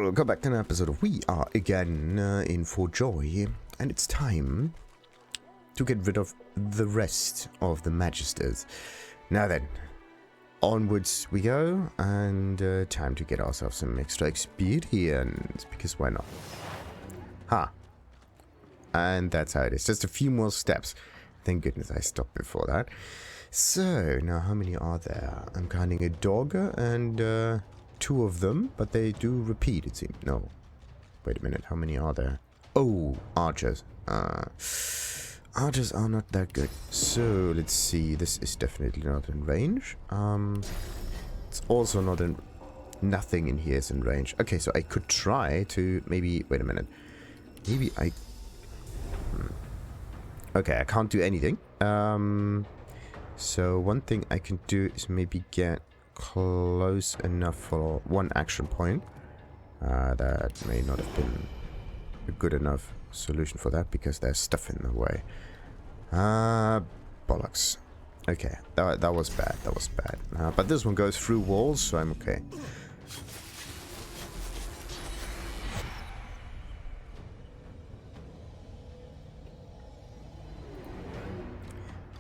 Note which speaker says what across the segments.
Speaker 1: Welcome back to an episode. We are again in for joy, and it's time to get rid of the rest of the Magisters. Now then, onwards we go, and time to get ourselves some extra experience, because why not? Ha! And that's how it is. Just a few more steps. Thank goodness I stopped before that. So, now how many are there? I'm counting a dog and 2 of them, but they do repeat, it seems. No. Wait a minute, how many are there? Oh, archers. Archers are not that good. So, let's see. This is definitely not in range. It's also not in... Nothing in here is in range. Okay, so I could try to maybe... Wait a minute. Maybe I... Okay, I can't do anything. So, one thing I can do is maybe get close enough for one action point. That may not have been a good enough solution for that because there's stuff in the way. Bollocks. Okay, that was bad. That was bad. But this one goes through walls, so I'm okay.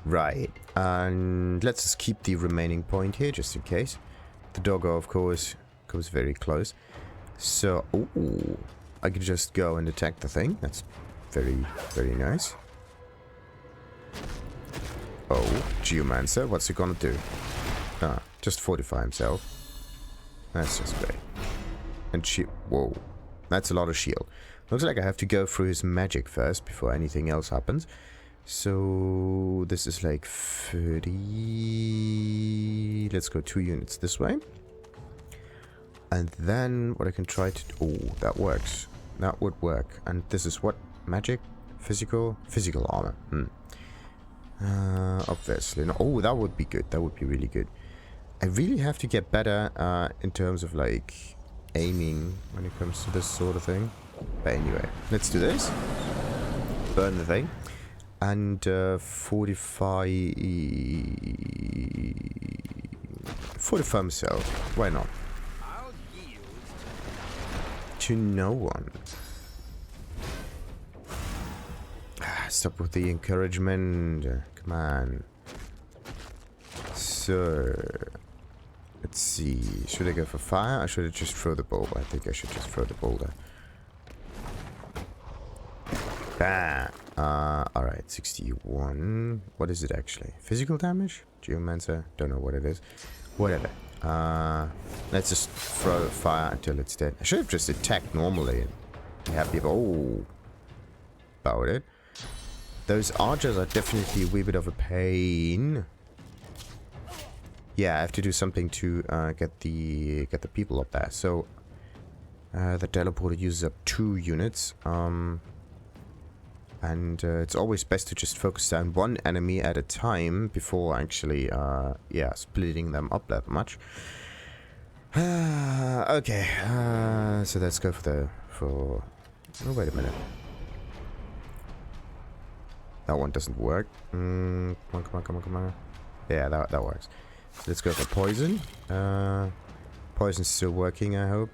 Speaker 1: Right, and let's just keep the remaining point here just in case. The doggo, of course, comes very close. So, ooh, I could just go and attack the thing. That's very, very nice. Oh, Geomancer, what's he gonna do? Just fortify himself. That's just great. And shield. Whoa, that's a lot of shield. Looks like I have to go through his magic first before anything else happens. So this is like 30. Let's go 2 units this way. And then what I can try to... Oh, that works. That would work. And this is what? Magic? Physical? Physical armor. Obviously. No. Oh, that would be good. That would be really good. I really have to get better in terms of like aiming when it comes to this sort of thing. But anyway, let's do this. Burn the thing. And fortify himself. Why not? To no one. Stop with the encouragement. Come on. So, let's see. Should I go for fire or should I just throw the boulder? I think I should just throw the boulder. Bam! Alright, 61. What is it actually? Physical damage? Geomancer? Don't know what it is. Whatever. Let's just throw fire until it's dead. I should have just attacked normally and be happy about it. Those archers are definitely a wee bit of a pain. Yeah, I have to do something to get the people up there. So the teleporter uses up 2 units. And it's always best to just focus down one enemy at a time before actually, yeah, splitting them up that much. Okay, so let's go for... Oh, wait a minute. That one doesn't work. Come on. Yeah, that works. So let's go for poison. Poison's still working, I hope.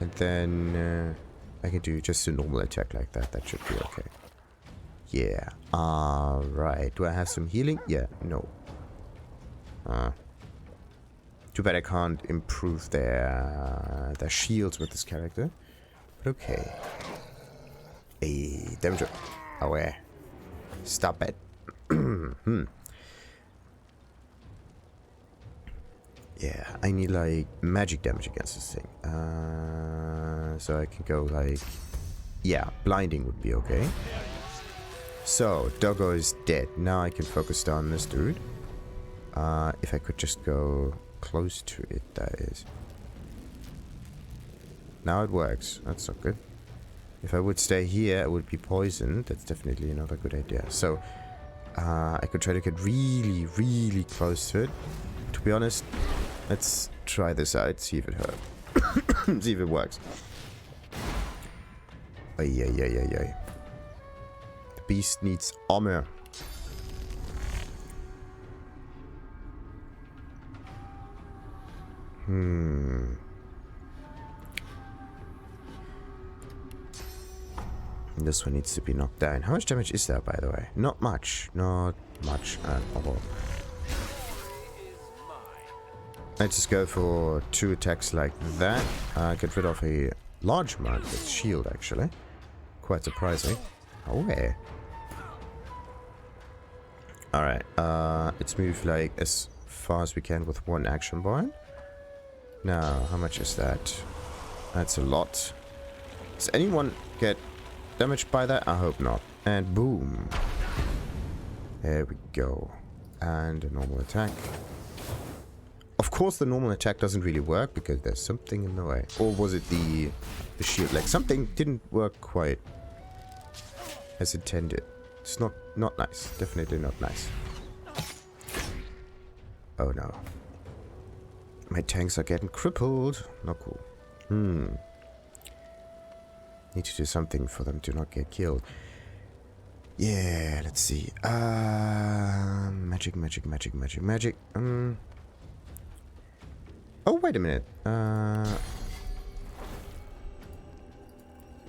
Speaker 1: And then I can do just a normal attack like that. That should be okay. Yeah. Alright. Do I have some healing? Yeah. No. Too bad I can't improve their shields with this character. But okay. Hey, damage. Away. Stop it. Yeah, I need like magic damage against this thing. So I can go like... Yeah, blinding would be okay. So, Doggo is dead. Now I can focus down this dude. If I could just go close to it, that is. Now it works. That's not good. If I would stay here, I would be poisoned. That's definitely not a good idea. So, I could try to get really, really close to it. To be honest, let's try this out. See if it hurts. See if it works. Ay. Beast needs armor. This one needs to be knocked down. How much damage is there, by the way? Not much. Not much at all. Let's just go for 2 attacks like that. Get rid of a large amount of its shield, actually. Quite surprising. Oh, yeah. Alright, let's move like as far as we can with 1 action point. Now, how much is that? That's a lot. Does anyone get damaged by that? I hope not. And boom. There we go. And a normal attack. Of course the normal attack doesn't really work because there's something in the way. Or was it the shield? Like something didn't work quite as intended. It's not nice. Definitely not nice. Oh no. My tanks are getting crippled. Not cool. Need to do something for them to not get killed. Yeah, let's see. Magic. Oh, wait a minute.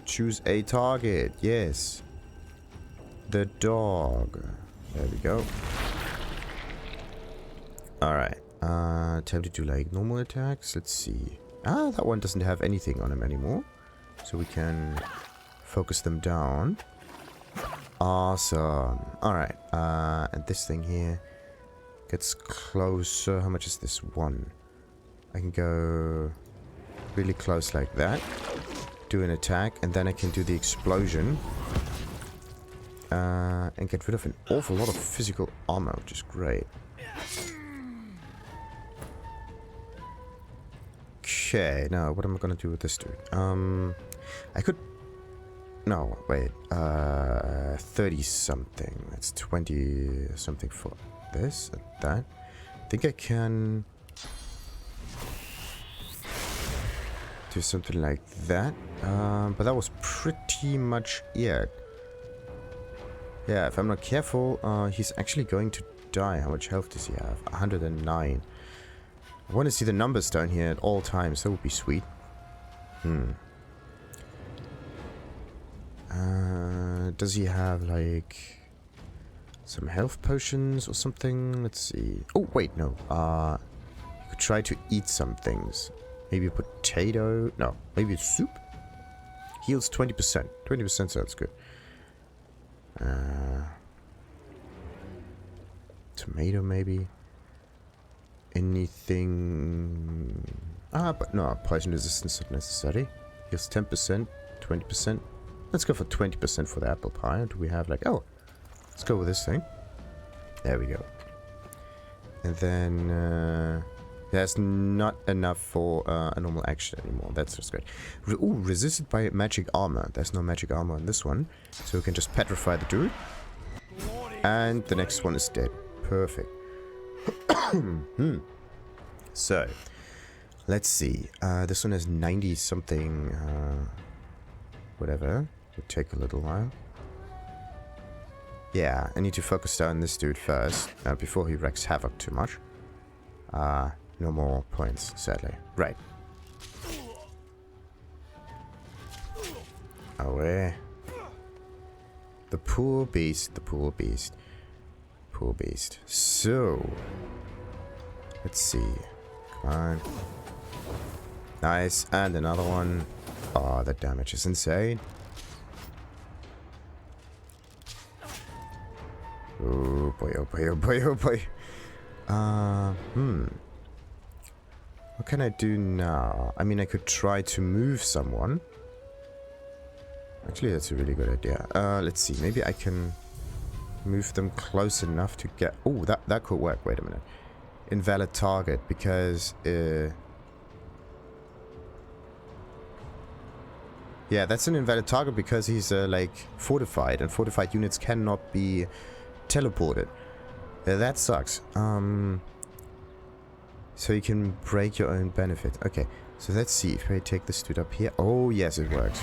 Speaker 1: Choose a target. Yes. The dog. There we go. Alright. Time to do like normal attacks. Let's see. That one doesn't have anything on him anymore. So we can focus them down. Awesome. Alright. And this thing here gets closer. How much is this one? I can go really close like that. Do an attack. And then I can do the explosion. And get rid of an awful lot of physical armor, which is great. Okay, now what am I gonna do with this dude? I could... No, wait. 30 something. That's 20 something for this and that. I think I can do something like that. But that was pretty much it. Yeah, if I'm not careful, he's actually going to die. How much health does he have? 109. I want to see the numbers down here at all times. That would be sweet. Does he have, like, some health potions or something? Let's see. Oh, wait, no. You could try to eat some things. Maybe a potato. No, maybe a soup? Heals 20%. 20% sounds good. Tomato, maybe. Anything... but no, poison resistance not necessary. Heals 10%, 20%. Let's go for 20% for the apple pie. Do we have like... Oh, let's go with this thing. There we go. And then... there's not enough for a normal action anymore. That's just great. Ooh, resisted by magic armor. There's no magic armor on this one. So we can just petrify the dude. And the next one is dead. Perfect. So, let's see. This one has 90 something. Whatever. Would take a little while. Yeah, I need to focus down this dude first. Before he wreaks havoc too much. No more points, sadly. Right. Away. The poor beast, the poor beast. Poor beast. So, let's see. Come on. Nice. And another one. Oh, that damage is insane. Oh boy, oh boy, oh boy, oh boy. What can I do now? I mean, I could try to move someone. Actually, that's a really good idea. Let's see. Maybe I can move them close enough to get... Oh, that could work. Wait a minute. Invalid target, because... Yeah, that's an invalid target because he's, like, fortified. And fortified units cannot be teleported. That sucks. So you can break your own benefit. Okay, so let's see if I take this dude up here. Oh, yes, it works.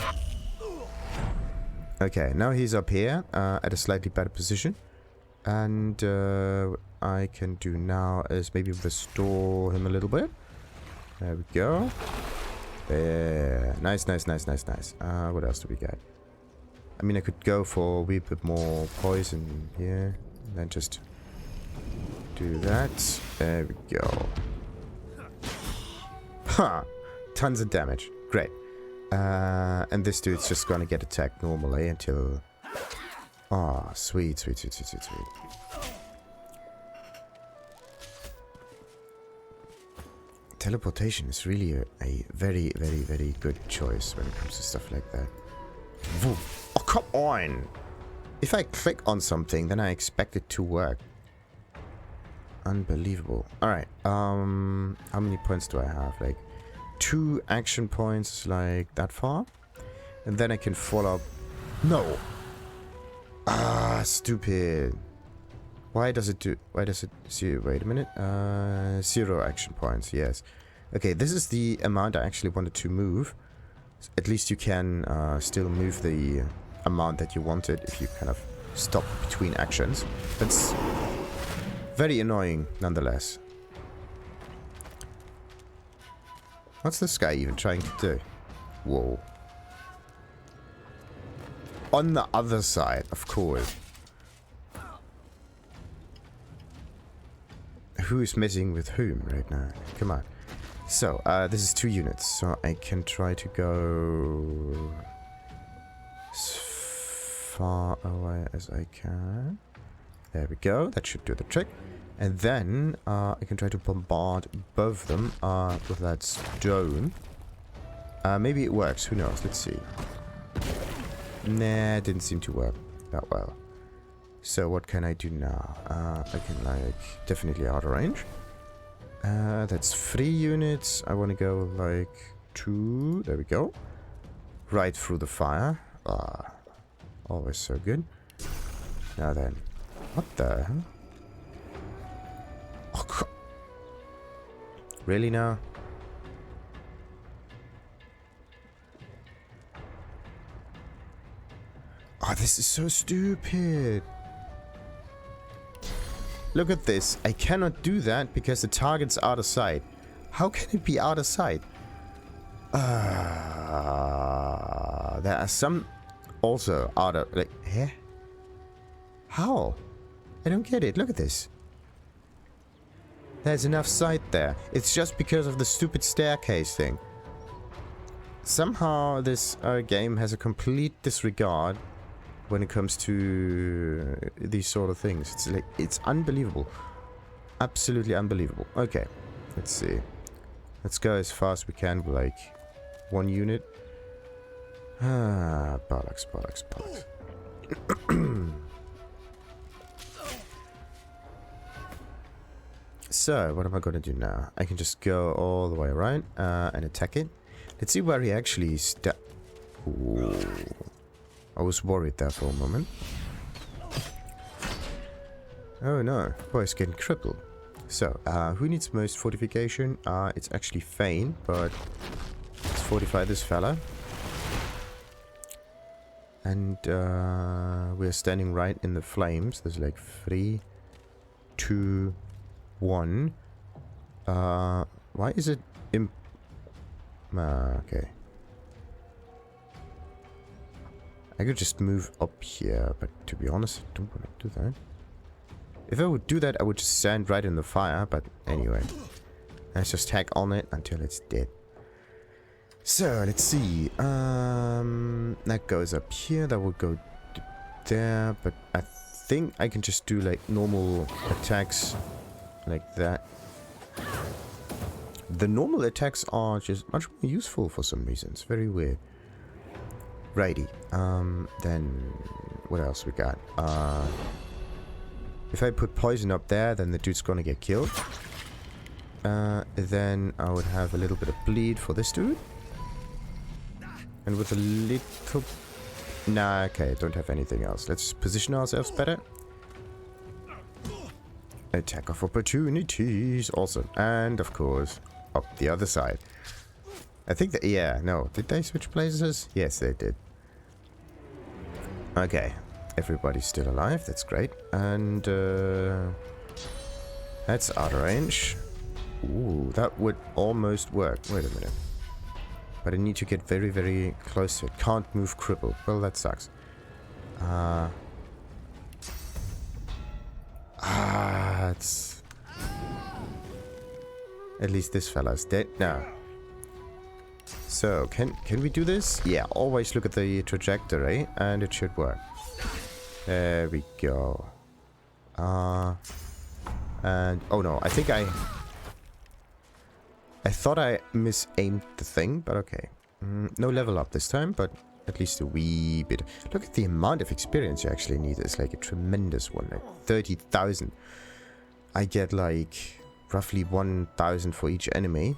Speaker 1: Okay, now he's up here at a slightly better position. And I can do now is maybe restore him a little bit. There we go. There. Nice, nice, nice, nice, nice. What else do we get? I mean, I could go for a wee bit more poison here. And then just do that. There we go. Ha! Tons of damage. Great. And this dude's just gonna get attacked normally until... Ah, sweet, sweet, sweet, sweet, sweet, sweet. Teleportation is really a very, very, very good choice when it comes to stuff like that. Whoa. Oh, come on! If I click on something, then I expect it to work. Unbelievable. Alright, how many points do I have? Like, 2 action points, like, that far? And then I can follow up... No! Ah, stupid. Why does it do... Why does it... See, wait a minute. 0 action points, yes. Okay, this is the amount I actually wanted to move. At least you can still move the amount that you wanted if you kind of stop between actions. That's very annoying, nonetheless. What's this guy even trying to do? Whoa. On the other side, of course. Who's messing with whom right now? Come on. So, this is 2 units, so I can try to go as far away as I can. There we go, that should do the trick. And then, I can try to bombard both of them with that stone. Maybe it works, who knows, let's see. Nah, didn't seem to work that well. So what can I do now? I can like definitely out of range. That's 3 units. I want to go like 2. There we go. Right through the fire. Always so good. Now then, what the hell? Oh, really now? Oh, this is so stupid. Look at this. I cannot do that because the target's out of sight. How can it be out of sight? There are some also out of... Like, eh? How? I don't get it. Look at this. There's enough sight there. It's just because of the stupid staircase thing. Somehow this game has a complete disregard when it comes to these sort of things. It's like, it's unbelievable. Absolutely unbelievable. Okay, let's see. Let's go as fast as we can with like 1 unit. Bollocks, bollocks, bollocks. So, what am I gonna do now? I can just go all the way around and attack it. Let's see where he actually Ooh. I was worried there for a moment. Oh no, boy's getting crippled. So, who needs most fortification? It's actually Fane, but let's fortify this fella. And we're standing right in the flames. There's like 3, 2, 1. Why is it okay. I could just move up here, but to be honest, I don't want to do that. If I would do that, I would just stand right in the fire, but anyway. Let's just hack on it until it's dead. So, let's see. That goes up here, that will go there, but I think I can just do like normal attacks like that. The normal attacks are just much more useful for some reason. It's very weird. Righty. Then what else we got? If I put poison up there, then the dude's gonna get killed. Then I would have a little bit of bleed for this dude. And with a little... Nah, okay, don't have anything else. Let's position ourselves better. Attack of opportunities. Awesome. And of course, up the other side. I think that... Yeah, no. Did they switch places? Yes, they did. Okay. Everybody's still alive. That's great. And that's out of range. Ooh, that would almost work. Wait a minute. But I need to get very, very close to it. Can't move crippled. Well, that sucks. It's... At least this fella's dead now. So, can we do this? Yeah, always look at the trajectory, and it should work. There we go. And... Oh no, I think I thought I misaimed the thing, but okay. No level up this time, but at least a wee bit. Look at the amount of experience you actually need. It's like a tremendous one, like 30,000. I get like roughly 1,000 for each enemy.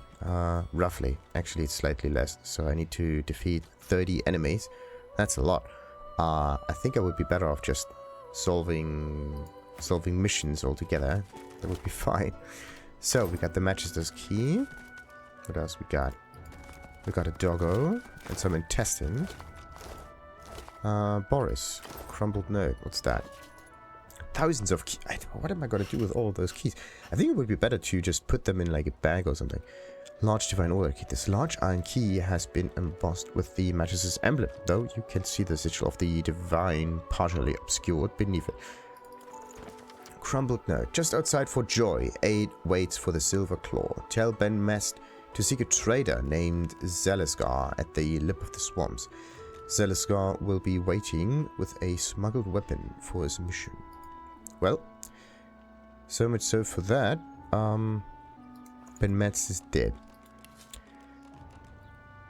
Speaker 1: Roughly. Actually, it's slightly less. So I need to defeat 30 enemies. That's a lot. I think I would be better off just solving missions altogether. That would be fine. So we got the Magisters key. What else we got? We got a doggo and some intestine. Boris. Crumbled note. What's that? Thousands of keys. What am I going to do with all of those keys? I think it would be better to just put them in like a bag or something. Large divine order key. This large iron key has been embossed with the Magister's emblem, though you can see the sigil of the divine partially obscured beneath it. Crumbled note. Just outside Fort Joy, Aid waits for the Silver Claw. Tell Ben Mest to seek a trader named Zelisgar at the lip of the swamps. Zelisgar will be waiting with a smuggled weapon for his mission. Well, so much so for that. Ben Metz is dead.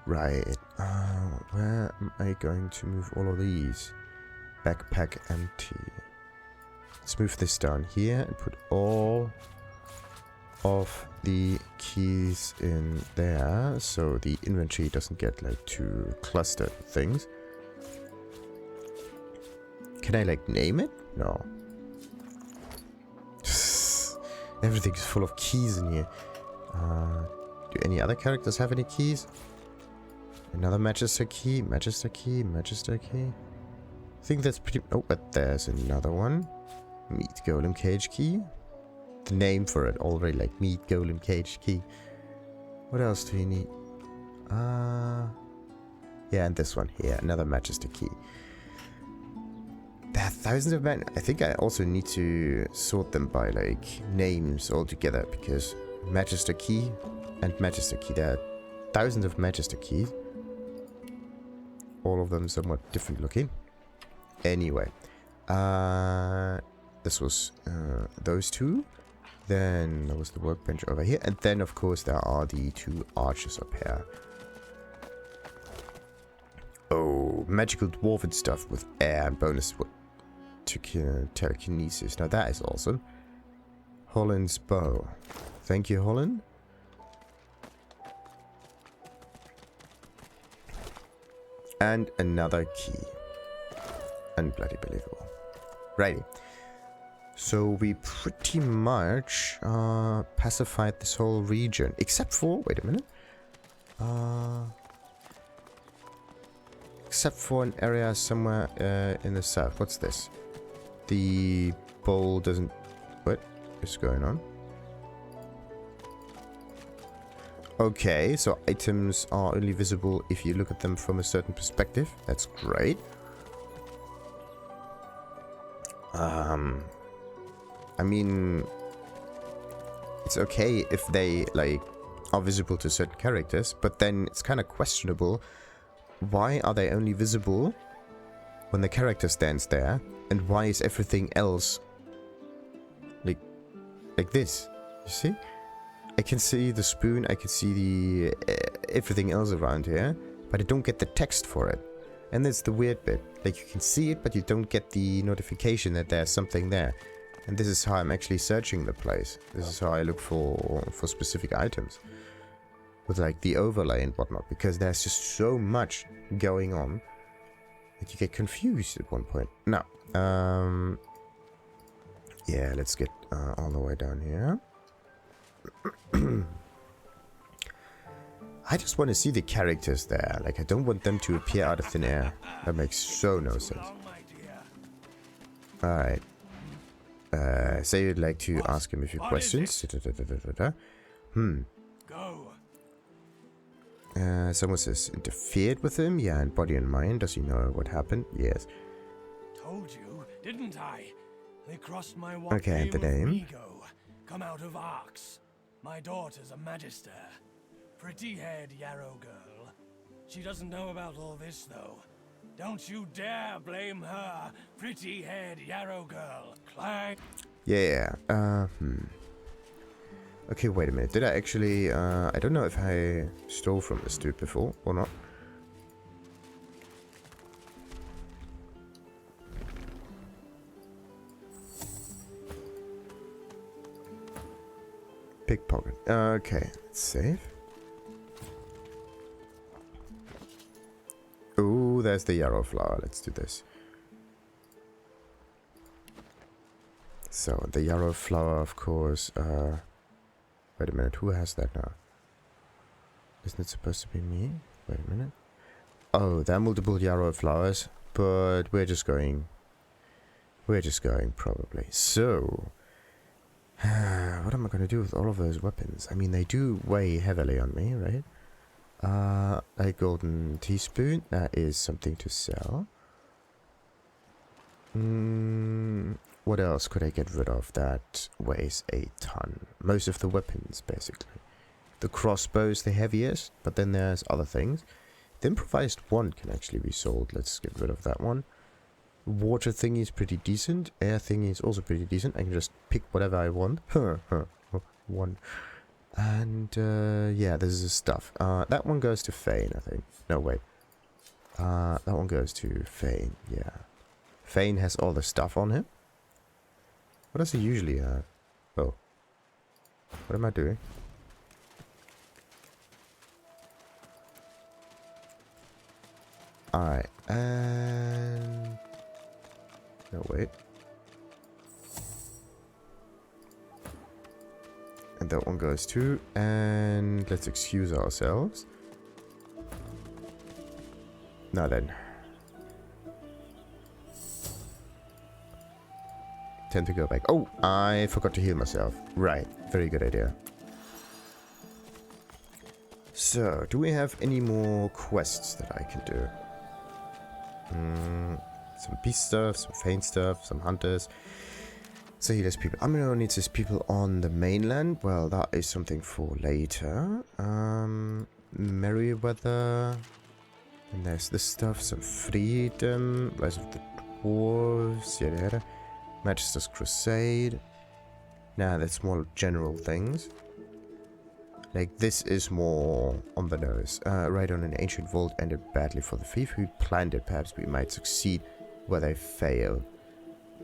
Speaker 1: Right. Where am I going to move all of these? Backpack empty. Let's move this down here and put all of the keys in there, so the inventory doesn't get like too clustered with things. Can I like name it? No. Everything's full of keys in here. Do any other characters have any keys? Another Magister key, Magister key, Magister key. I think that's pretty... Oh, but there's another one. Meat Golem Cage key. The name for it already, like Meat Golem Cage key. What else do you need? Yeah, and this one here, another Magister key. There are thousands of men. I think I also need to sort them by like names altogether, because Magister key and Magister key, there are thousands of Magister keys. All of them somewhat different looking. Anyway, this was those two. Then there was the workbench over here, and then of course there are the two archers up here. Oh, magical dwarven stuff with air and bonus to telekinesis. Now that is awesome. Holland's bow. Thank you, Holind. And another key. Unbloody believable. Righty. So we pretty much pacified this whole region. Except for... Wait a minute. Except for an area somewhere in the south. What's this? The bowl doesn't... What is going on? Okay, so items are only visible if you look at them from a certain perspective. That's great. I mean, it's okay if they, like, are visible to certain characters, but then it's kind of questionable. Why are they only visible when the character stands there? And why is everything else like this? You see? I can see the spoon, I can see the everything else around here, but I don't get the text for it. And that's the weird bit. Like, you can see it, but you don't get the notification that there's something there. And this is how I'm actually searching the place. This is how I look for specific items. With, like, the overlay and whatnot. Because there's just so much going on that you get confused at one point. Now, yeah, let's get all the way down here. I just want to see the characters there. Like, I don't want them to appear out of thin air. That makes so no sense. Alright. Say you'd like to ask him a few questions. Someone says, interfered with him? Yeah, in body and mind. Does he know what happened? Yes.
Speaker 2: told you, didn't I? They crossed my
Speaker 1: Okay, and the name?
Speaker 2: Come out of Arx. My daughter's a Magister. Pretty-haired Yarrow girl. She doesn't know about all this, though. Don't you dare blame her, pretty-haired Yarrow girl. Clang.
Speaker 1: Yeah, Okay, wait a minute. Did I actually, I don't know if I stole from this dude before or not. Pickpocket. Okay, let's save. Ooh, there's the Yarrow Flower. Let's do this. So, the Yarrow Flower, of course, wait a minute, who has that now? Isn't it supposed to be me? Wait a minute. Oh, there are multiple Yarrow Flowers, but we're just going probably. So, what am I going to do with all of those weapons? I mean, they do weigh heavily on me, right? A golden teaspoon, that is something to sell. What else could I get rid of that weighs a ton? Most of the weapons, basically. The crossbow is the heaviest, but then there's other things. The improvised wand can actually be sold. Let's get rid of that one. Water thingy is pretty decent. Air thingy is also pretty decent. I can just pick whatever I want. One. And, yeah, this is the stuff. That one goes to Fane, I think. No, wait. That one goes to Fane, yeah. Fane has all the stuff on him. What does he usually have? Oh. What am I doing? Alright, and... No, wait. And that one goes too. And let's excuse ourselves. Now then. Tend to go back. Oh, I forgot to heal myself. Right, very good idea. So, do we have any more quests that I can do? Some beast stuff, some feint stuff, some hunters. So there's people. I'm gonna need these people on the mainland. Well, that is something for later. Merryweather. And there's this stuff, some freedom. Rise of the Dwarves, yada yada. Magisters Crusade. Nah, that's more general things. Like, this is more on the nose. Right on an ancient vault ended badly for the thief who planned it. Perhaps we might succeed where they fail.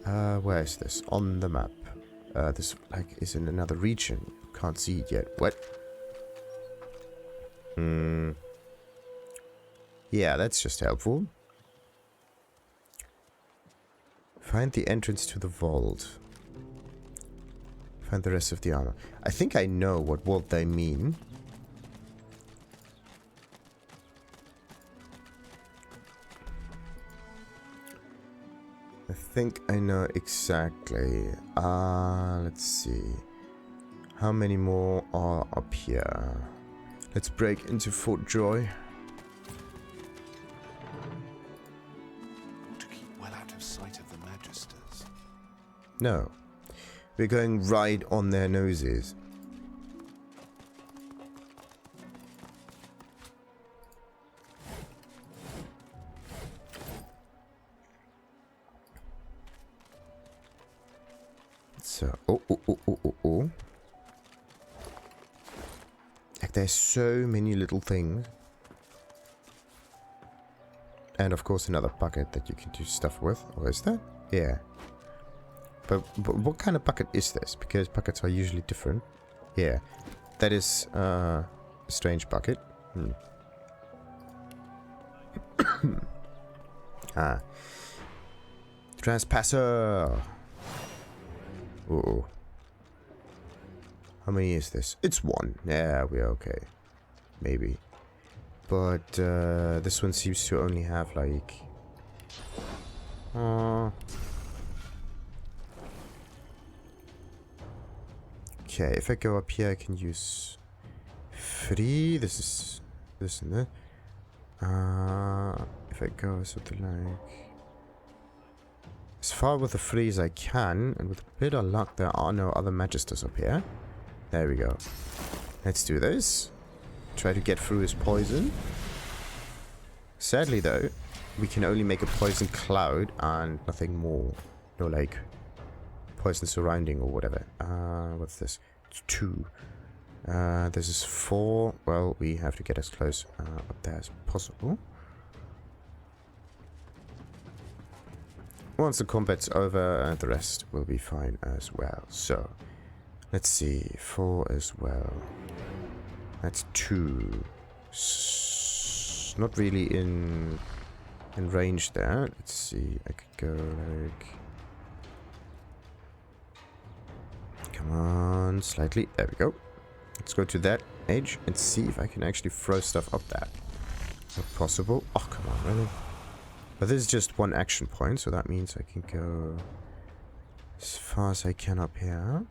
Speaker 1: Where is this? On the map. This, like, is in another region. Can't see it yet. What? Yeah, that's just helpful. Find the entrance to the vault. Find the rest of the armor. I think I know what vault they mean. I think I know exactly. Let's see. How many more are up here? Let's break into Fort Joy.
Speaker 3: To keep well out of sight of the Magisters.
Speaker 1: No. We're going right on their noses. So, oh. Like, there's so many little things. And of course another bucket that you can do stuff with. Or is that? Yeah. But what kind of bucket is this? Because buckets are usually different. Yeah. That is a strange bucket. Ah. Trespasser! Uh-oh. How many is this? It's one. Yeah, we're okay. Maybe. But this one seems to only have like... Okay, if I go up here I can use... free. This is... this and that. If I go something like... as far with the free as I can, and with a bit of luck there are no other Magisters up here. There we go. Let's do this. Try to get through his poison. Sadly though, we can only make a poison cloud and nothing more. No like poison surrounding or whatever. What's this? It's 2. This is 4. Well, we have to get as close up there as possible. Once the combat's over, the rest will be fine as well. So, let's see. 4 as well. That's 2. Not really in range there. Let's see. I could go like... Come on, slightly. There we go. Let's go to that edge and see if I can actually throw stuff up there. Not possible. Oh, come on, really? But this is just 1 action point, so that means I can go as far as I can up here.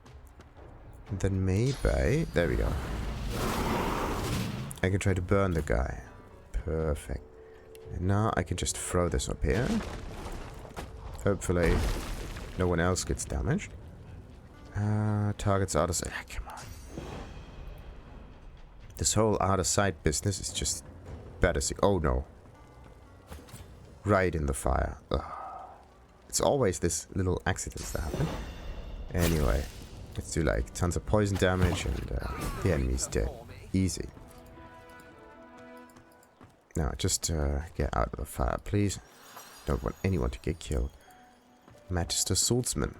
Speaker 1: And then maybe... There we go. I can try to burn the guy. Perfect. And now I can just throw this up here. Hopefully no one else gets damaged. Targets out of sight. Ah, come on. This whole out of sight business is just bad as... Oh no. Right in the fire. Ugh. It's always this little accidents that happen. Anyway, let's do like tons of poison damage and the enemy's dead. Easy. Now, just get out of the fire, please. Don't want anyone to get killed. Magister Swordsman.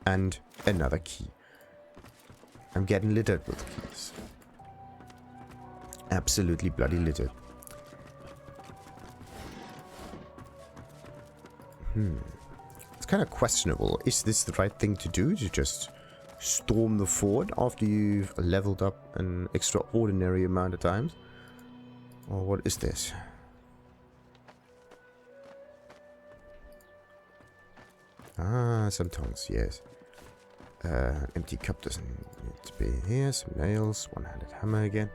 Speaker 1: And another key. I'm getting littered with keys. Absolutely bloody littered. It's kind of questionable. Is this the right thing to do? To just storm the fort after you've leveled up an extraordinary amount of times? Or what is this? Ah, some tongs, yes. Empty cup doesn't need to be here. Some nails. One-handed hammer again.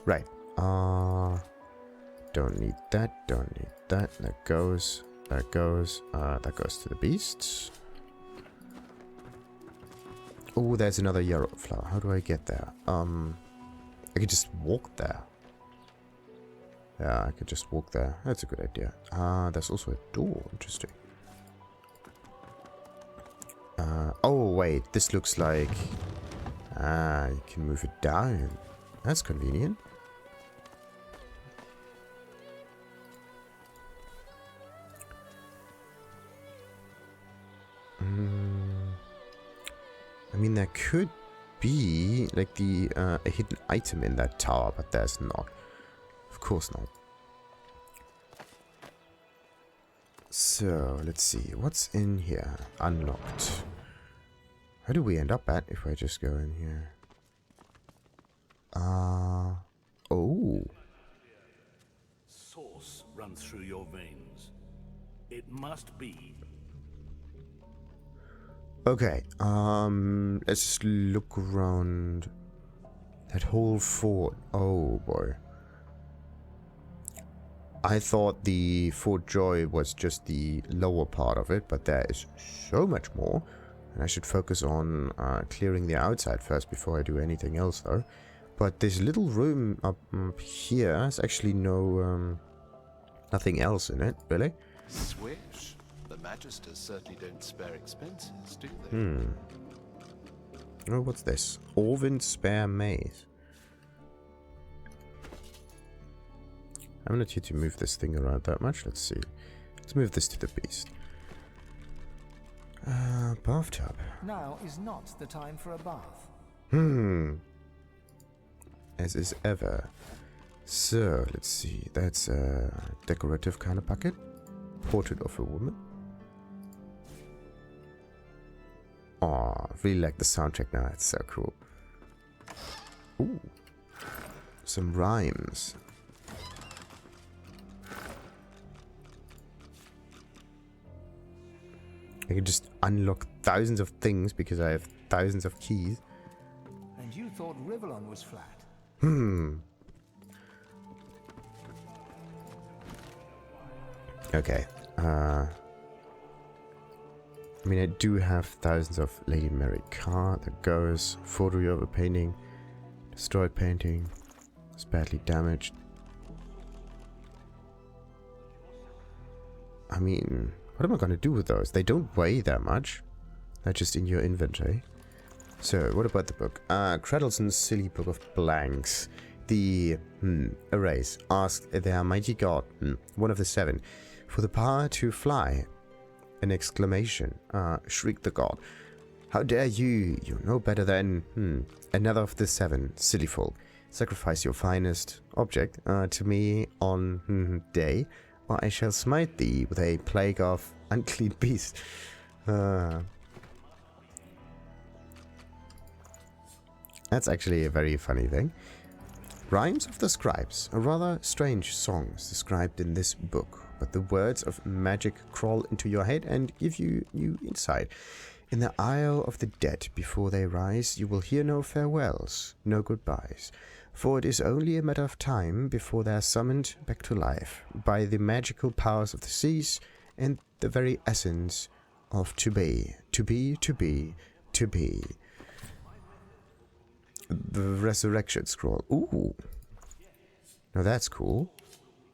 Speaker 1: Right. Don't need that. Don't need that. That goes. That goes. That goes to the beasts. Oh, there's another Yarrow Flower. How do I get there? I could just walk there. Yeah, I could just walk there. That's a good idea. There's also a door. Interesting. Oh, wait. This looks like... you can move it down. That's convenient. I mean, there could be, like, a hidden item in that tower, but there's not. Of course not. So, let's see. What's in here? Unlocked. How do we end up at if I just go in here? Oh.
Speaker 4: Source runs through your veins. It must be.
Speaker 1: Okay, let's just look around that whole fort. Oh boy. I thought the Fort Joy was just the lower part of it, but there is so much more. And I should focus on clearing the outside first before I do anything else though. But this little room up here has actually nothing else in it, really.
Speaker 3: Swish. The Magisters certainly don't spare expenses, do they?
Speaker 1: Oh, what's this? Orvind spare maze. I'm not here to move this thing around that much. Let's see. Let's move this to the beast. Bathtub.
Speaker 5: Now is not the time for a bath.
Speaker 1: As is ever. So, let's see. That's a decorative kind of bucket. Portrait of a woman. Aw, really like the soundtrack now. It's so cool. Ooh. Some rhymes. I can just unlock thousands of things because I have thousands of keys.
Speaker 5: And you thought Rivellon was flat?
Speaker 1: Okay. I mean, I do have thousands of Lady Mary card that goes. Photo over painting. Destroyed painting. It's badly damaged. I mean, what am I going to do with those? They don't weigh that much. They're just in your inventory. So, what about the book? Cradleson's Silly Book of Blanks. The erase asked their mighty god, one of the seven, for the power to fly. An exclamation. Shrieked the god. How dare you? You know better than another of the seven, silly folk. Sacrifice your finest object to me on day, or I shall smite thee with a plague of unclean beasts. That's actually a very funny thing. Rhymes of the Scribes are rather strange songs described in this book, but the words of magic crawl into your head and give you new insight. In the Isle of the Dead, before they rise, you will hear no farewells, no goodbyes, for it is only a matter of time before they are summoned back to life by the magical powers of the seas and the very essence of to be, to be, to be, to be. The Resurrection Scroll. Ooh. Now that's cool.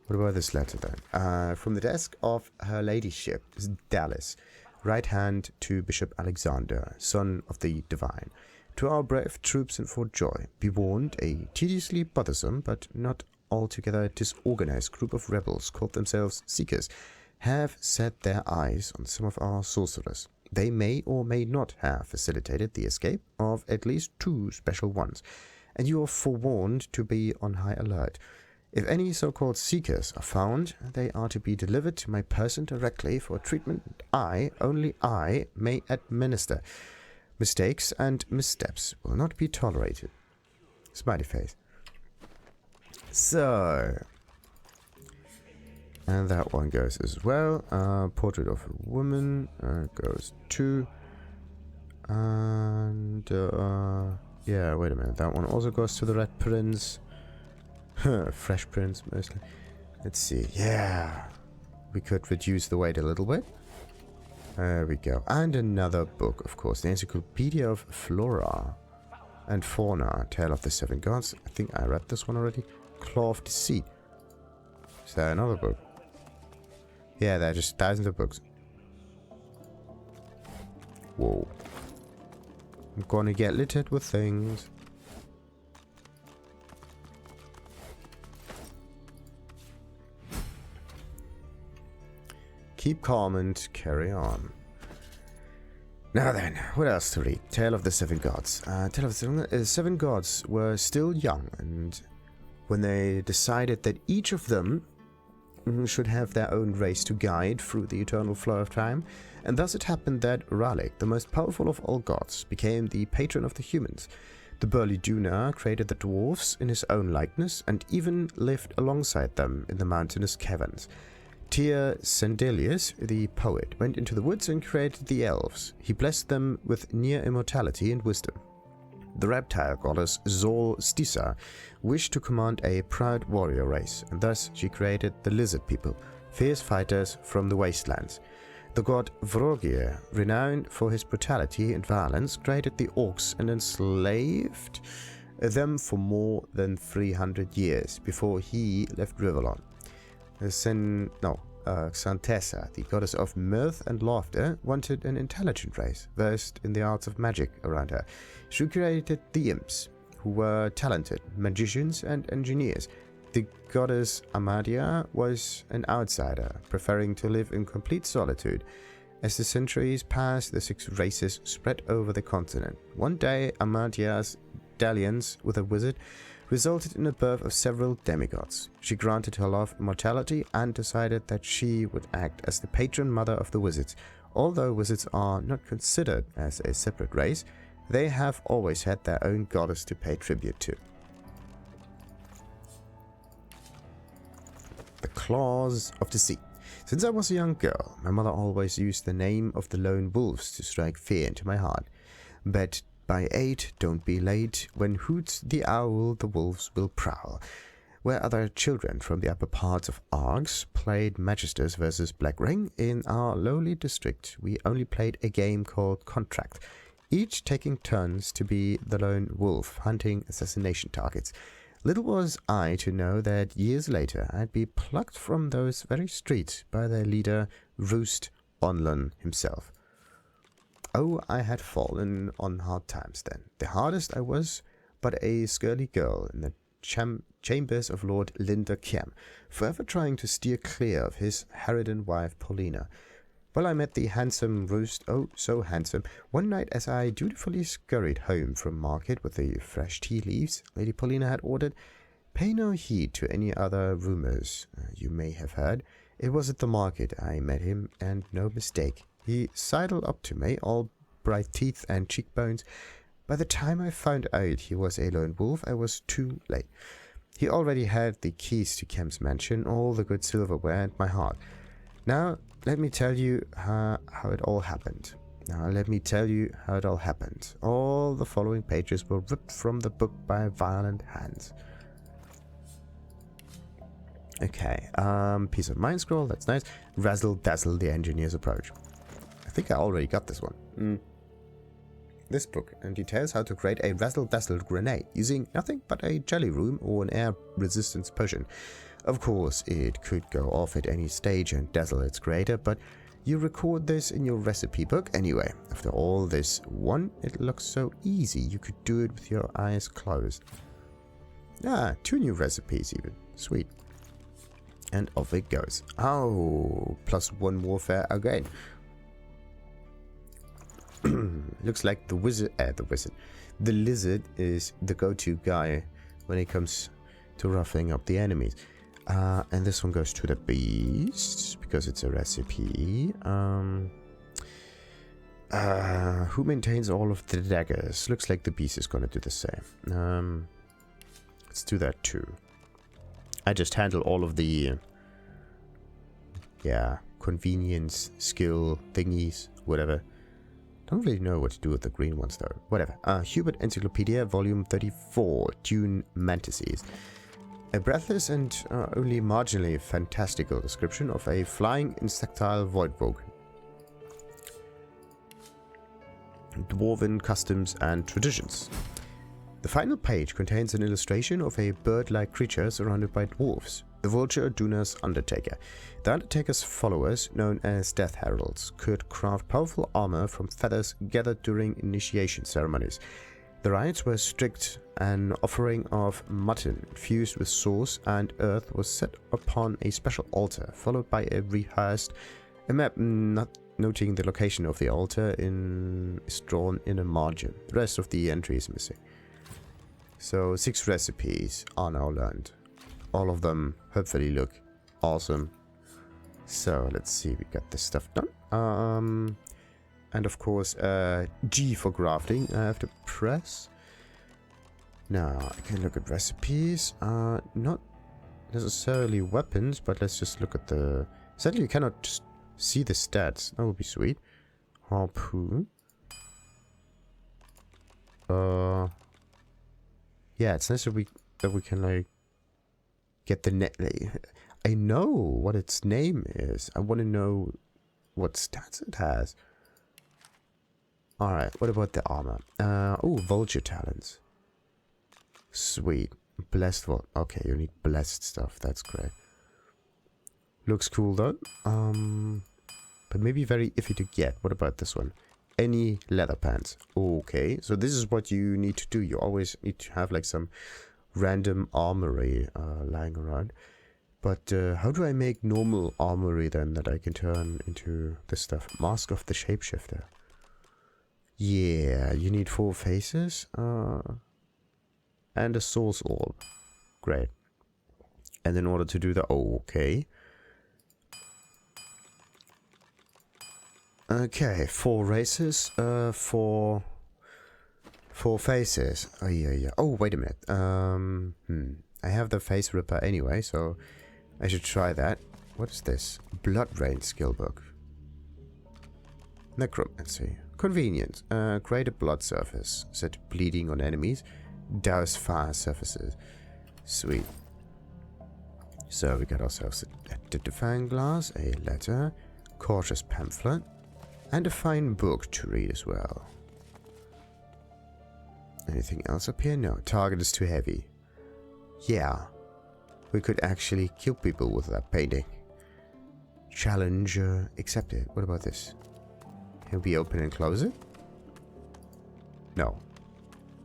Speaker 1: What about this letter then? From the desk of Her Ladyship, Dallas, right hand to Bishop Alexander, son of the Divine. To our brave troops in Fort Joy, be warned, a tediously bothersome but not altogether disorganized group of rebels called themselves Seekers have set their eyes on some of our sorcerers. They may or may not have facilitated the escape of at least 2 special ones, and you are forewarned to be on high alert. If any so-called Seekers are found, they are to be delivered to my person directly for treatment only I, may administer. Mistakes and missteps will not be tolerated. Smiley face. So... and that one goes as well. Portrait of a woman goes too. And yeah, wait a minute. That one also goes to the Red Prince. Fresh Prince, mostly. Let's see. Yeah. We could reduce the weight a little bit. There we go. And another book, of course. The Encyclopedia of Flora and Fauna. Tale of the Seven Gods. I think I read this one already. Claw of Deceit. Is there another book? Yeah, there are just thousands of books. Whoa. I'm gonna get littered with things. Keep calm and carry on. Now then, what else to read? Tale of the Seven Gods. Tale of the Seven Gods were still young, and when they decided that each of them should have their own race to guide through the eternal flow of time, and thus it happened that Ralik, the most powerful of all gods, became the patron of the humans. The burly Duna created the dwarfs in his own likeness, and even lived alongside them in the mountainous caverns. Tyr Sendelius, the poet, went into the woods and created the elves. He blessed them with near immortality and wisdom. The reptile goddess Zol Stisa wished to command a proud warrior race, and thus she created the lizard people, fierce fighters from the wastelands. The god Vrogir, renowned for his brutality and violence, created the orcs and enslaved them for more than 300 years before he left Rivellon. Xantessa, the goddess of mirth and laughter, wanted an intelligent race, versed in the arts of magic around her. She created the imps, who were talented magicians and engineers. The goddess Amadia was an outsider, preferring to live in complete solitude. As the centuries passed, the 6 races spread over the continent. One day, Amadia's dalliance with a wizard resulted in the birth of several demigods. She granted her love immortality and decided that she would act as the patron mother of the wizards. Although wizards are not considered as a separate race, they have always had their own goddess to pay tribute to. The Claws of the Sea. Since I was a young girl, my mother always used the name of the lone wolves to strike fear into my heart. But by 8, don't be late. When hoots the owl, the wolves will prowl. where other children from the upper parts of Arx played Magisters versus Black Ring. In our lowly district, we only played a game called Contract, each taking turns to be the lone wolf hunting assassination targets. Little was I to know that years later I'd be plucked from those very streets by their leader, Roost Onlun himself. Oh, I had fallen on hard times then. The hardest I was but a scurly girl in the chambers of Lord Linder Kiem, forever trying to steer clear of his harridan wife Paulina. Well, I met the handsome Roost, oh so handsome, one night as I dutifully scurried home from market with the fresh tea leaves Lady Paulina had ordered. Pay no heed to any other rumours you may have heard. It was at the market I met him, and no mistake. He sidled up to me, all bright teeth and cheekbones. By the time I found out he was a lone wolf, I was too late. He already had the keys to Kem's mansion, all the good silverware, and my heart. Now, let me tell you how it all happened. All the following pages were ripped from the book by violent hands. Okay, piece of mind scroll, that's nice. Razzle dazzle, the engineer's approach. I think I already got this one. This book details how to create a razzle-dazzle grenade using nothing but a jelly room or an air resistance potion. Of course, it could go off at any stage and dazzle its creator, but you record this in your recipe book anyway. After all this, it looks so easy you could do it with your eyes closed. 2 new recipes even. Sweet. And off it goes. Oh, +1 warfare again. Looks like the lizard is the go-to guy when it comes to roughing up the enemies. And this one goes to the beast because it's a recipe. Who maintains all of the daggers? Looks like the beast is gonna do the same. Let's do that too. I just handle all of the convenience, skill thingies, whatever. Don't really know what to do with the green ones though. Whatever. Hubert Encyclopedia, volume 34, Dune Mantises. A breathless and only marginally fantastical description of a flying insectile voidvogue. Dwarven customs and traditions. The final page contains an illustration of a bird-like creature surrounded by dwarves. The vulture Duna's Undertaker. The Undertaker's followers, known as Death Heralds, could craft powerful armor from feathers gathered during initiation ceremonies. The rites were strict. An offering of mutton fused with sauce and earth was set upon a special altar, followed by a map not noting the location of the altar is drawn in a margin. The rest of the entry is missing. So 6 recipes are now learned. All of them hopefully look awesome. So let's see, we got this stuff done. And of course, G for grafting. I have to press. Now I can look at recipes. Not necessarily weapons, but let's just look at the. Sadly, you cannot just see the stats. That would be sweet. Harpoon. Yeah, it's nice that we can like get the net. I know what its name is. I want to know what stats it has. All right. What about the armor? Oh, vulture talents. Sweet. Blessed what? Okay, you need blessed stuff. That's great. Looks cool though. But maybe very iffy to get. What about this one? Any leather pants. Okay, so this is what you need to do. You always need to have like some random armory lying around. But how do I make normal armory then that I can turn into this stuff? Mask of the Shapeshifter. Yeah, you need 4 faces. And a source orb. Great. And in order to do that, okay. Okay, 4 races, 4 faces. Oh yeah. Oh, wait a minute. I have the Faceripper anyway, so I should try that. What is this? Blood Rain skill book. Necromancy. Convenience. Create a blood surface. Set bleeding on enemies. Douse fire surfaces. Sweet. So we got ourselves a define glass, a letter, cautious pamphlet, and a fine book to read as well. Anything else up here? No, target is too heavy. Yeah, we could actually kill people with that painting. Challenge accepted. What about this? Can we open and close it? No.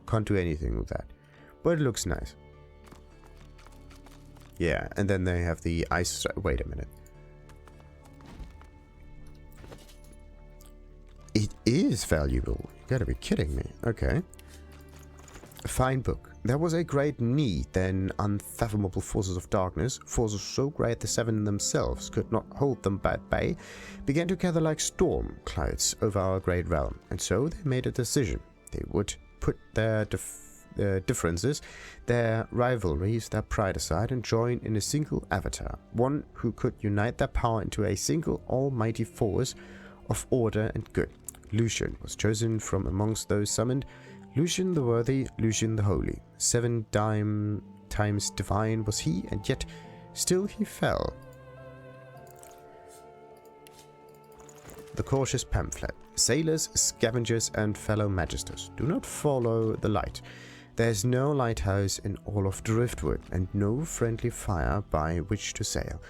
Speaker 1: Can't do anything with that. But it looks nice. Yeah, and then they have the ice... Wait a minute. It is valuable. You gotta be kidding me. Okay. A fine book. There was a great need, then unfathomable forces of darkness, forces so great the seven themselves could not hold them at bay, began to gather like storm clouds over our great realm, and so they made a decision. They would put their differences, their rivalries, their pride aside, and join in a single avatar, one who could unite their power into a single almighty force of order and good. Lucian was chosen from amongst those summoned. Lucian the worthy, Lucian the holy. 7 times divine was he, and yet still he fell. The cautious pamphlet. Sailors, scavengers, and fellow magisters, do not follow the light. There is no lighthouse in all of Driftwood, and no friendly fire by which to sail.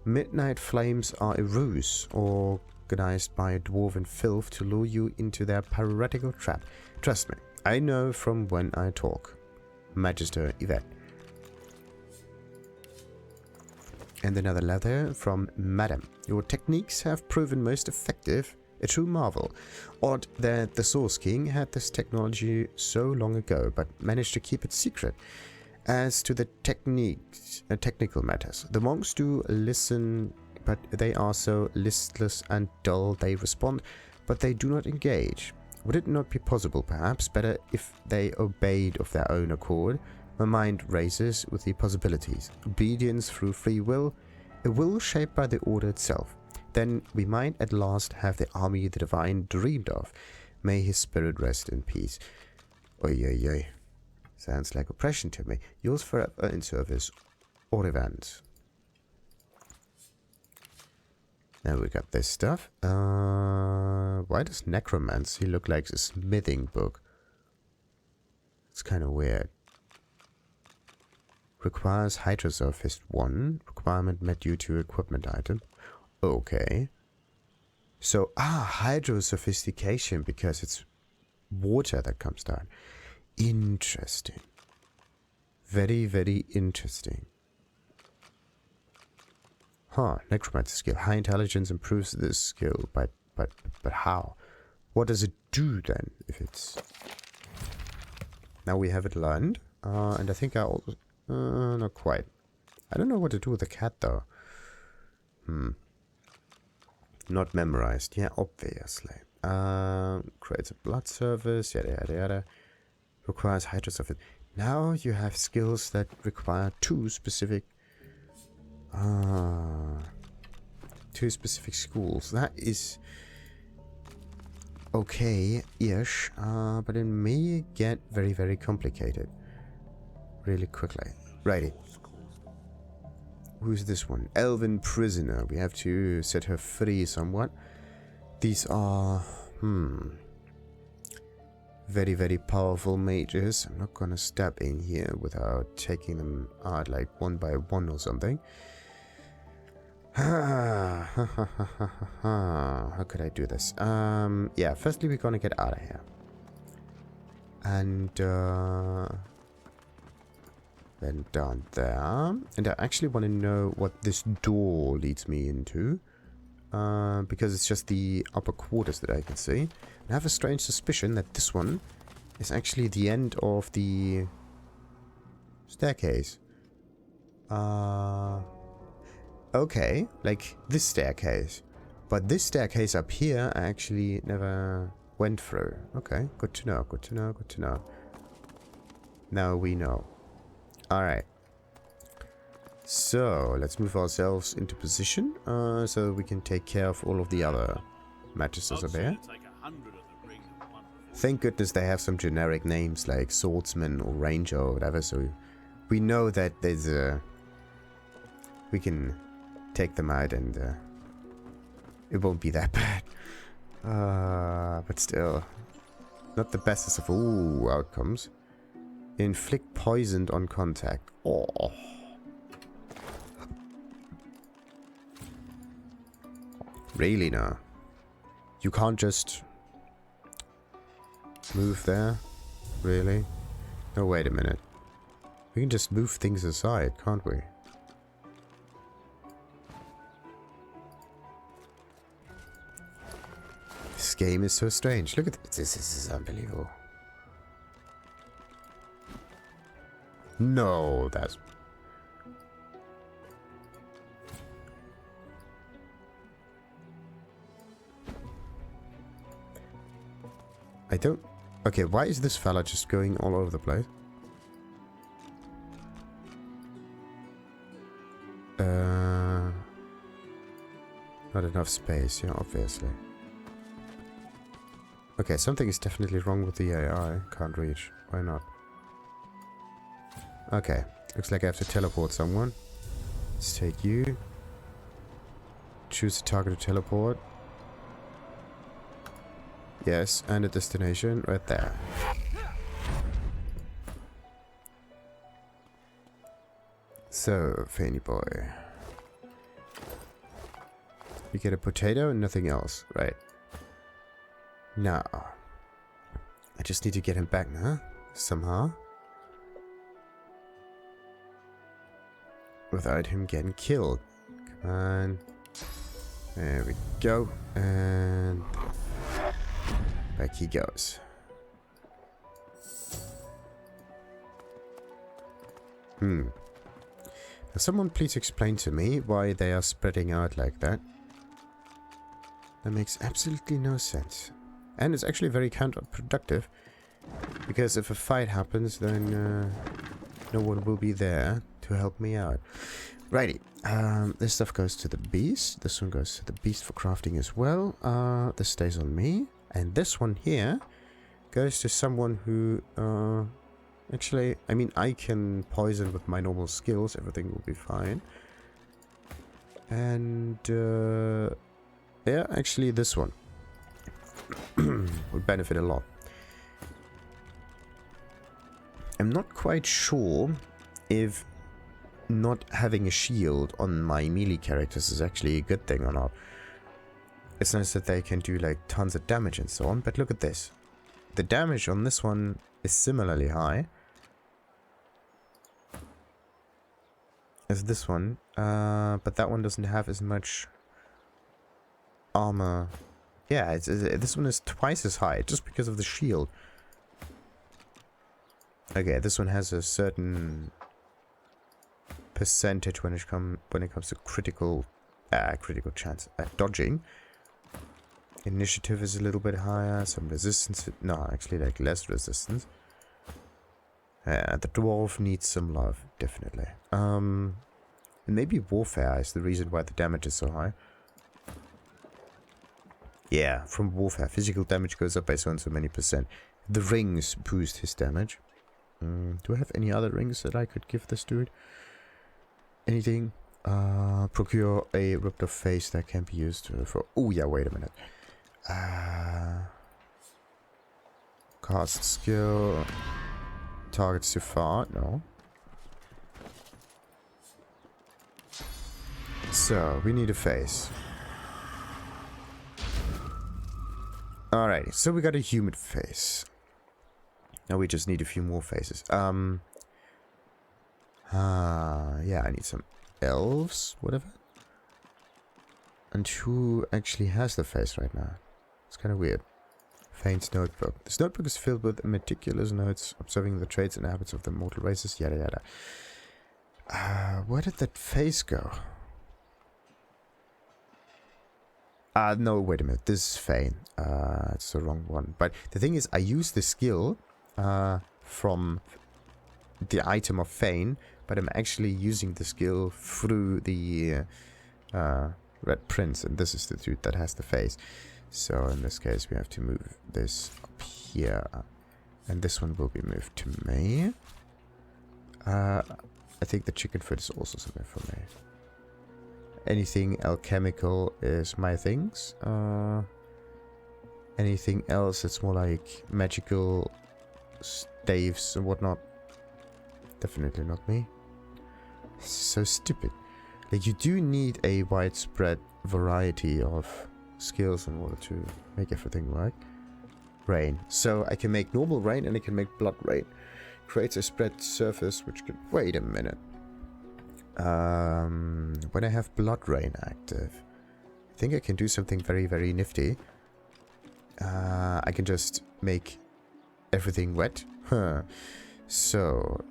Speaker 1: Midnight flames are a ruse, organized by a dwarven filth to lure you into their piratical trap. Trust me, I know from when I talk. Magister Yvette. And another letter from Madam. Your techniques have proven most effective. A true marvel. Odd that the Source King had this technology so long ago, but managed to keep it secret. As to the technical matters, the monks do listen, but they are so listless and dull. They respond, but they do not engage. Would it not be possible, perhaps, better if they obeyed of their own accord? My mind races with the possibilities. Obedience through free will, a will shaped by the order itself. Then we might at last have the army the divine dreamed of. May his spirit rest in peace. Oy, oy, oy. Sounds like oppression to me. Yours forever in service, Orivand. Now we got this stuff. Why does necromancy look like a smithing book? It's kind of weird. Requires Hydrosophist 1. Requirement met due to equipment item. Okay. So, hydrosophistication, because it's water that comes down. Interesting. Very, very interesting. Huh, necromancy skill. High intelligence improves this skill, but how? What does it do then, if it's... Now we have it learned, and I think I also... not quite. I don't know what to do with the cat, though. Not memorized. Yeah, obviously. Creates a blood service, yada yada yada. Requires hydrosophist. Now you have skills that require two specific schools. That is okay-ish, but it may get very, very complicated really quickly. Righty. Who's this one? Elven prisoner. We have to set her free somewhat. These are very, very powerful mages. I'm not gonna step in here without taking them out like one by one or something. How could I do this? Yeah, firstly we're gonna get out of here. And then down there. And I actually want to know what this door leads me into. Because it's just the upper quarters that I can see. And I have a strange suspicion that this one is actually the end of the staircase. Okay, like this staircase. But this staircase up here I actually never went through. Okay, good to know, good to know, good to know. Now we know. Alright. So, let's move ourselves into position, so we can take care of all of the other magisters up here. Thank goodness they have some generic names like swordsman or ranger or whatever, so we know that there's we can take them out and it won't be that bad. But still, not the bestest of all outcomes. Inflict poisoned on contact. Oh. Really now? You can't just move there? Really? No, wait a minute. We can just move things aside, can't we? This game is so strange. Look at this. This is unbelievable. No, that's... I don't... Okay, why is this fella just going all over the place? Not enough space, yeah, obviously. Okay, something is definitely wrong with the AI. Can't reach. Why not? Okay, looks like I have to teleport someone. Let's take you. Choose a target to teleport. Yes, and a destination right there. So, Fanny boy. You get a potato and nothing else, right? Now, I just need to get him back now, somehow. Without him getting killed. Come on. There we go. And back he goes. Now someone please explain to me why they are spreading out like that. That makes absolutely no sense. And it's actually very counterproductive. Because if a fight happens, then no one will be there to help me out. Righty. This stuff goes to the beast. This one goes to the beast for crafting as well. This stays on me. And this one here goes to someone who... actually, I mean, I can poison with my normal skills. Everything will be fine. And... yeah, actually this one would benefit a lot. I'm not quite sure if not having a shield on my melee characters is actually a good thing or not. It's nice that they can do like tons of damage and so on, but look at this. The damage on this one is similarly high as this one, but that one doesn't have as much armor. Yeah, this one is twice as high just because of the shield. Okay, this one has a certain percentage when it comes to critical chance at dodging. Initiative is a little bit higher, some resistance. No, actually like less resistance. The dwarf needs some love, definitely. And maybe warfare is the reason why the damage is so high. Yeah, from warfare, physical damage goes up by so and so many percent. The rings boost his damage. Do I have any other rings that I could give this dude? Anything? Procure a ripped off face that can be used for... Oh yeah, wait a minute. Cast skill. Targets too far. No. So, we need a face. Alrighty, so we got a human face. Now we just need a few more faces. Yeah, I need some elves, whatever. And who actually has the face right now? It's kind of weird. Fane's notebook. This notebook is filled with meticulous notes, observing the traits and habits of the mortal races, yada yada. Where did that face go? No, wait a minute. This is Fane. It's the wrong one. But the thing is, I use the skill from the item of Fane, but I'm actually using the skill through the Red Prince, and this is the dude that has the face. So in this case, we have to move this up here, and this one will be moved to me. I think the chicken foot is also something for me. anything alchemical is my things. Anything else that's more like magical staves and whatnot. Definitely not me. So stupid. Like, you do need a widespread variety of skills in order to make everything work. Rain. So I can make normal rain and I can make blood rain. Creates a spread surface which can... Wait a minute. When I have blood rain active, I think I can do something very, very nifty. I can just make everything wet. Huh. So...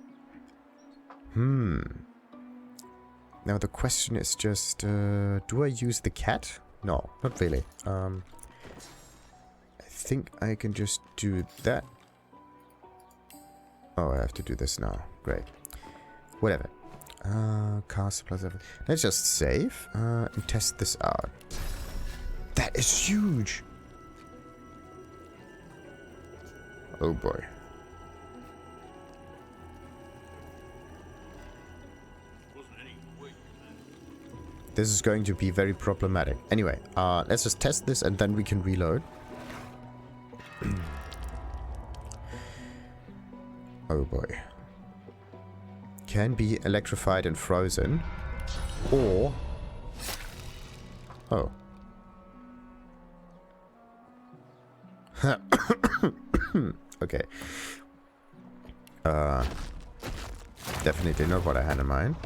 Speaker 1: Now the question is just, do I use the cat? No, not really. I think I can just do that. Oh, I have to do this now. Great. Whatever. Cast plus 7. Let's just save and test this out. That is huge! Oh boy. This is going to be very problematic. Anyway, let's just test this and then we can reload. Oh boy. Can be electrified and frozen. Or... Oh. Okay. Definitely not what I had in mind.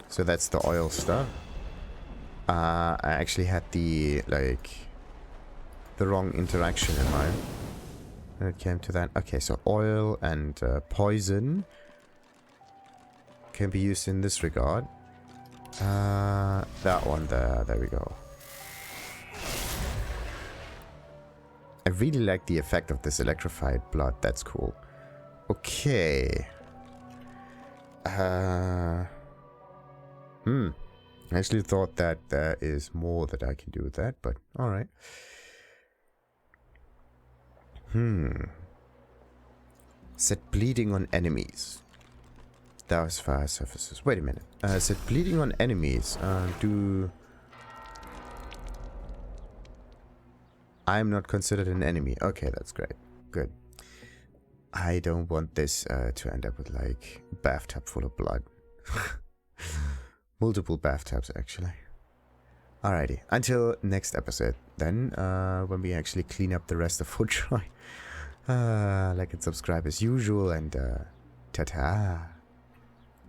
Speaker 1: So that's the oil stuff. I actually had the, like, the wrong interaction in mind when it came to that. Okay, so oil and poison can be used in this regard. That one there we go. I really like the effect of this electrified blood. That's cool. Okay. I actually thought that there is more that I can do with that, but alright. Set bleeding on enemies. That was fire surfaces. Wait a minute. Set bleeding on enemies. I'm not considered an enemy. Okay, that's great. Good. I don't want this to end up with, like, a bathtub full of blood. Multiple bathtubs, actually. Alrighty. Until next episode, then, when we actually clean up the rest of Foodjoy. Like and subscribe as usual, and ta-ta.